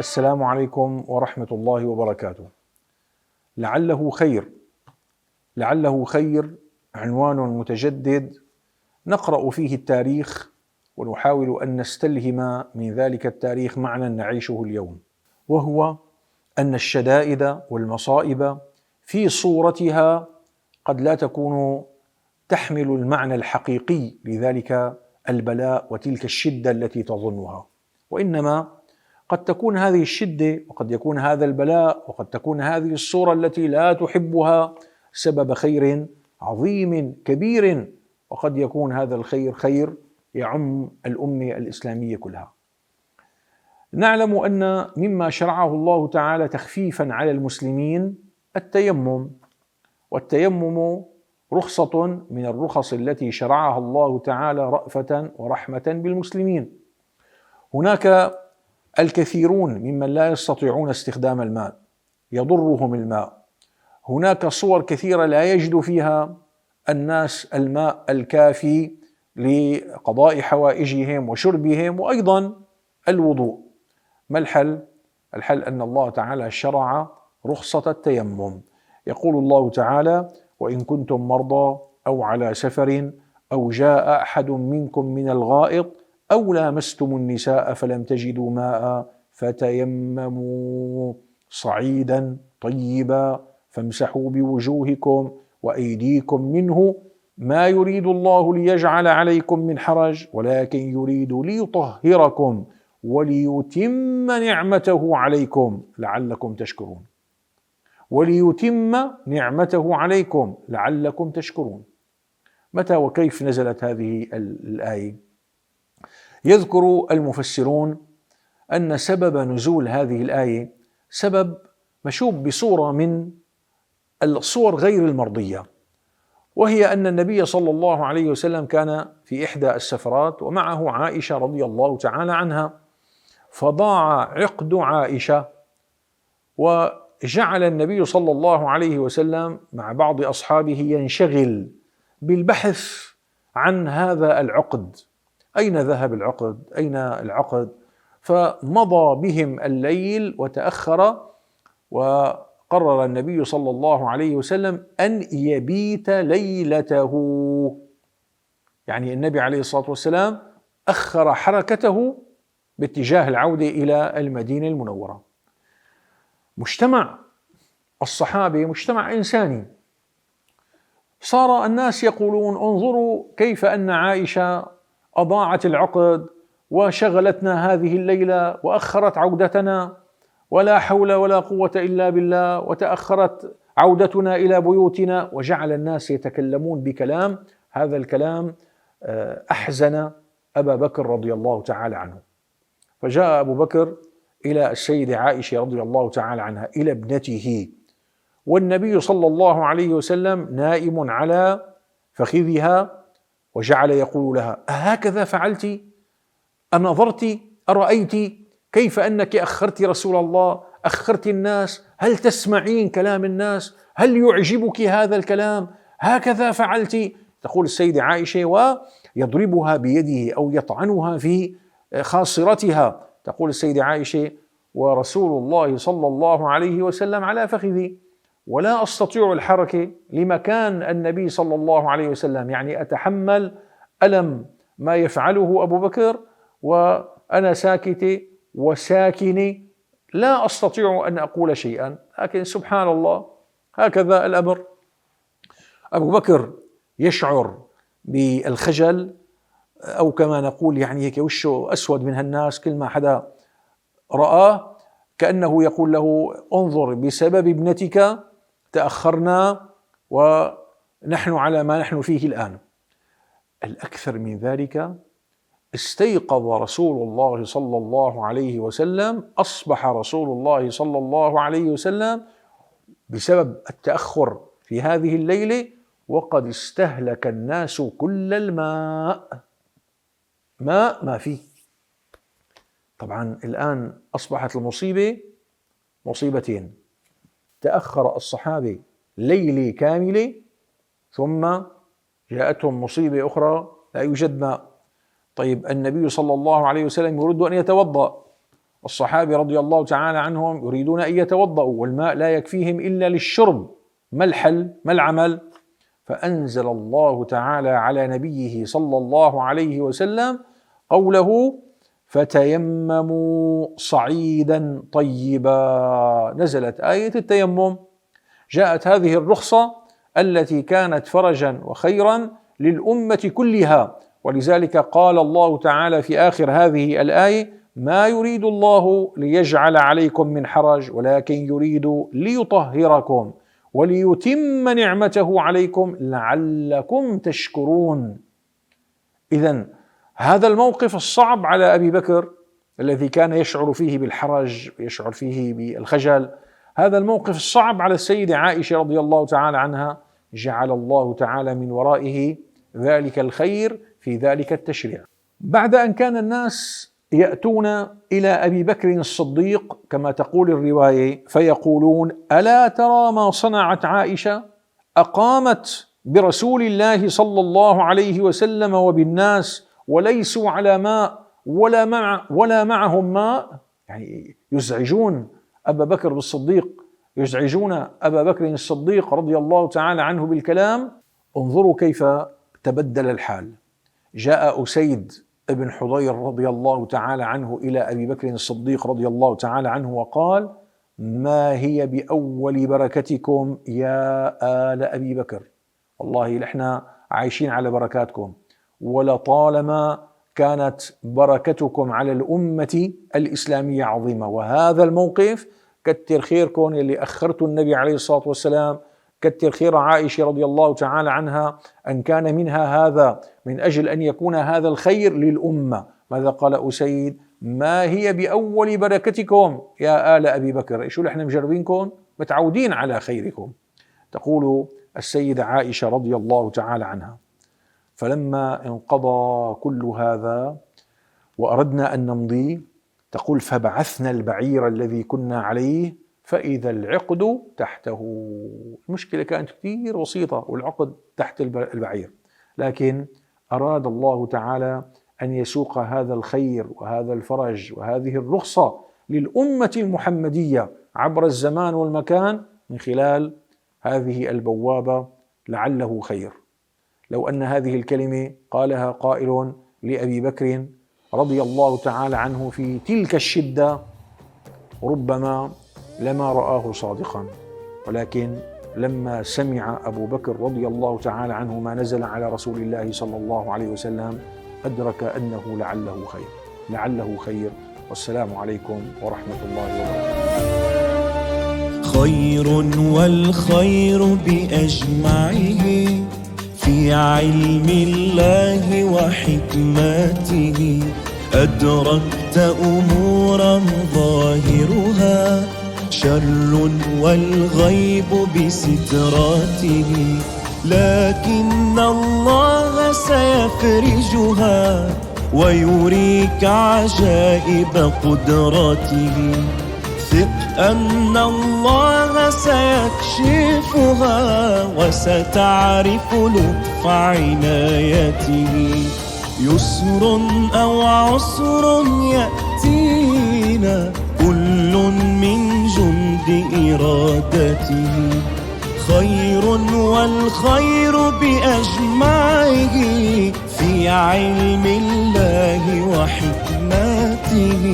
السلام عليكم ورحمة الله وبركاته. لعله خير عنوان متجدد نقرأ فيه التاريخ ونحاول أن نستلهم من ذلك التاريخ معنى نعيشه اليوم، وهو أن الشدائد والمصائب في صورتها قد لا تكون تحمل المعنى الحقيقي لذلك البلاء وتلك الشدة التي تظنها، وإنما قد تكون هذه الشدة وقد يكون هذا البلاء وقد تكون هذه الصورة التي لا تحبها سبب خير عظيم كبير، وقد يكون هذا الخير خير يعم الأمة الإسلامية كلها. نعلم أن مما شرعه الله تعالى تخفيفا على المسلمين التيمم، والتيمم رخصة من الرخص التي شرعها الله تعالى رأفة ورحمة بالمسلمين. هناك الكثيرون ممن لا يستطيعون استخدام الماء، يضرهم الماء، هناك صور كثيرة لا يجد فيها الناس الماء الكافي لقضاء حوائجهم وشربهم وأيضا الوضوء. ما الحل؟ الحل أن الله تعالى شرع رخصة التيمم. يقول الله تعالى: وإن كنتم مرضى أو على سفر أو جاء أحد منكم من الغائط أو لامستم النساء فلم تجدوا ماء فتيمموا صعيدا طيبا فامسحوا بوجوهكم وأيديكم منه ما يريد الله ليجعل عليكم من حرج ولكن يريد ليطهركم وليتم نعمته عليكم لعلكم تشكرون. وليتم نعمته عليكم لعلكم تشكرون. متى وكيف نزلت هذه الآية؟ يذكر المفسرون أن سبب نزول هذه الآية سبب مشوب بصورة من الصور غير المرضية، وهي أن النبي صلى الله عليه وسلم كان في إحدى السفرات ومعه عائشة رضي الله تعالى عنها، فضاع عقد عائشة، وجعل النبي صلى الله عليه وسلم مع بعض أصحابه ينشغل بالبحث عن هذا العقد، أين ذهب العقد؟ أين العقد؟ فمضى بهم الليل وتأخر، وقرر النبي صلى الله عليه وسلم أن يبيت ليلته. يعني النبي عليه الصلاة والسلام أخر حركته باتجاه العودة إلى المدينة المنورة. مجتمع الصحابة مجتمع إنساني، صار الناس يقولون: انظروا كيف أن عائشة أضاعت العقد وشغلتنا هذه الليلة وأخرت عودتنا، ولا حول ولا قوة إلا بالله، وتأخرت عودتنا إلى بيوتنا. وجعل الناس يتكلمون بكلام، هذا الكلام أحزن أبا بكر رضي الله تعالى عنه، فجاء أبو بكر إلى السيدة عائشة رضي الله تعالى عنها إلى ابنته، والنبي صلى الله عليه وسلم نائم على فخذها، وجعل يقول لها: أهكذا فعلت؟ أنظرت؟ أرأيت كيف أنك أخرت رسول الله؟ أخرت الناس؟ هل تسمعين كلام الناس؟ هل يعجبك هذا الكلام؟ هكذا فعلت؟ تقول السيدة عائشة، ويضربها بيده أو يطعنها في خاصرتها. تقول السيدة عائشة: ورسول الله صلى الله عليه وسلم على فخذي ولا أستطيع الحركة لمكان النبي صلى الله عليه وسلم، يعني أتحمل ألم ما يفعله أبو بكر وأنا ساكتة وساكنة لا أستطيع أن أقول شيئا. لكن سبحان الله هكذا الأمر. أبو بكر يشعر بالخجل، أو كما نقول يعني هيك وشه أسود من هالناس، كل ما حدا رآه كأنه يقول له: انظر بسبب ابنتك تأخرنا ونحن على ما نحن فيه الآن. الأكثر من ذلك، استيقظ رسول الله صلى الله عليه وسلم، أصبح رسول الله صلى الله عليه وسلم بسبب التأخر في هذه الليلة وقد استهلك الناس كل الماء، ماء ما فيه. طبعا الآن أصبحت المصيبة مصيبتين: تأخر الصحابة ليلة كاملة، ثم جاءتهم مصيبة أخرى لا يوجد ماء. طيب النبي صلى الله عليه وسلم يريد أن يتوضأ، الصحابة رضي الله تعالى عنهم يريدون أن يتوضأوا والماء لا يكفيهم إلا للشرب، ما الحل؟ ما العمل؟ فأنزل الله تعالى على نبيه صلى الله عليه وسلم قوله: فتيمموا صعيدا طيبا. نزلت آية التيمم، جاءت هذه الرخصة التي كانت فرجا وخيرا للأمة كلها، ولذلك قال الله تعالى في آخر هذه الآية: ما يريد الله ليجعل عليكم من حرج ولكن يريد ليطهركم وليتم نعمته عليكم لعلكم تشكرون. إذن هذا الموقف الصعب على أبي بكر الذي كان يشعر فيه بالحرج ويشعر فيه بالخجل، هذا الموقف الصعب على السيدة عائشة رضي الله تعالى عنها، جعل الله تعالى من ورائه ذلك الخير في ذلك التشريع. بعد أن كان الناس يأتون إلى أبي بكر الصديق كما تقول الرواية فيقولون: ألا ترى ما صنعت عائشة؟ أقامت برسول الله صلى الله عليه وسلم وبالناس وليسوا على ماء ولا معهم ماء. يعني يزعجون أبا بكر الصديق، يزعجون أبا بكر الصديق رضي الله تعالى عنه بالكلام. انظروا كيف تبدل الحال. جاء أسيد ابن حضير رضي الله تعالى عنه إلى أبي بكر الصديق رضي الله تعالى عنه وقال: ما هي بأول بركتكم يا آل أبي بكر؟ والله نحن عايشين على بركاتكم، ولطالما كانت بركتكم على الأمة الإسلامية عظيمة. وهذا الموقف كتر خيركم اللي أخرتوا النبي عليه الصلاة والسلام، كتر خير عائشة رضي الله تعالى عنها أن كان منها هذا من أجل أن يكون هذا الخير للأمة. ماذا قال أسيد؟ ما هي بأول بركتكم يا آل أبي بكر؟ شو نحن مجربينكم متعودين على خيركم. تقول السيدة عائشة رضي الله تعالى عنها: فلما انقضى كل هذا وأردنا أن نمضي، تقول: فبعثنا البعير الذي كنا عليه فإذا العقد تحته. المشكلة كانت كثير بسيطة والعقد تحت البعير، لكن أراد الله تعالى أن يسوق هذا الخير وهذا الفرج وهذه الرخصة للأمة المحمدية عبر الزمان والمكان من خلال هذه البوابة لعله خير. لو أن هذه الكلمة قالها قائل لأبي بكر رضي الله تعالى عنه في تلك الشدة ربما لما رآه صادقا، ولكن لما سمع أبو بكر رضي الله تعالى عنه ما نزل على رسول الله صلى الله عليه وسلم أدرك أنه لعله خير. والسلام عليكم ورحمة الله وبركاته. خير والخير بأجمعه في علم الله وحكمته، أدركت أمورا ظاهرها شر والغيب بستراته، لكن الله سيفرجها ويريك عجائب قدرته. ثق أن الله سيكشفها وستعرف لطف عنايته. يسر أو عسر يأتينا كل من جند إرادته، خير والخير بأجمعه في علم الله وحكمته.